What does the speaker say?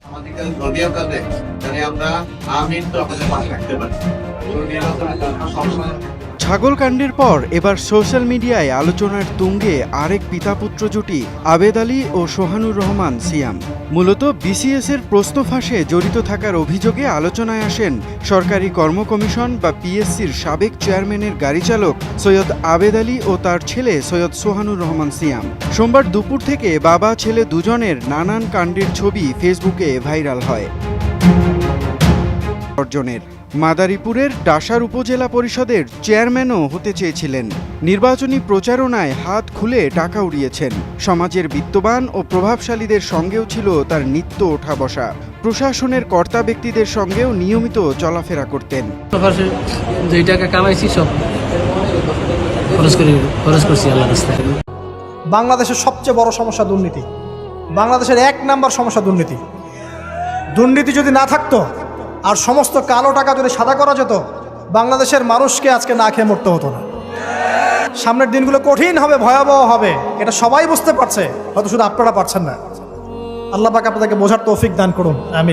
আমাদেরকে ধর্মীয়তা দেয় যাতে আমরা আমিন তো আপনাদের পাশে রাখতে পারি। ছাগলকাণ্ডের পর এবার সোশ্যাল মিডিয়ায় আলোচনার তুঙ্গে আরেক পিতাপুত্র জুটি আবেদ আলী ও সোহানুর রহমান সিয়াম। মূলত বিসিএস এর প্রশ্ন ফাঁসে জড়িত থাকার অভিযোগে আলোচনায় আসেন সরকারি কর্ম কমিশন বা পিএসসির সাবেক চেয়ারম্যানের গাড়ি চালক সৈয়দ আবেদ আলী ও তার ছেলে সৈয়দ সোহানুর রহমান সিয়াম। সোমবার দুপুর থেকে বাবা ছেলে দুজনের নানান কাণ্ডের ছবি ফেসবুকে ভাইরাল হয়। অর্জনের মাদারীপুরের ডাসার উপজেলা পরিষদের চেয়ারম্যানও হতে চেয়েছিলেন। নির্বাচনী প্রচারণায় হাত খুলে টাকা উড়িয়েছেন। সমাজের বিত্তবান ও প্রভাবশালীদের সঙ্গেও ছিল তার নিত্য ওঠা বসা। প্রশাসনের কর্তা ব্যক্তিদের সঙ্গেও নিয়মিত চলাফেরা করতেন। যেই টাকা কামাইছি সব খরচ করছি আল্লাহর রাস্তায়। বাংলাদেশের সবচেয়ে বড় সমস্যা দুর্নীতি। বাংলাদেশের 1 নাম্বার সমস্যা দুর্নীতি। দুর্নীতি যদি না থাকতো আর সমস্ত কালো টাকা যদি সাদা করা যেত, বাংলাদেশের মানুষকে আজকে না খেয়ে মরতে হতো না। সামনের দিনগুলো কঠিন হবে, ভয়াবহ হবে, এটা সবাই বুঝতে পারছে, হয়তো শুধু আপনারা পারছেন না। আল্লাহ পাক আপনাদেরকে বোঝার তৌফিক দান করুন। আমিন।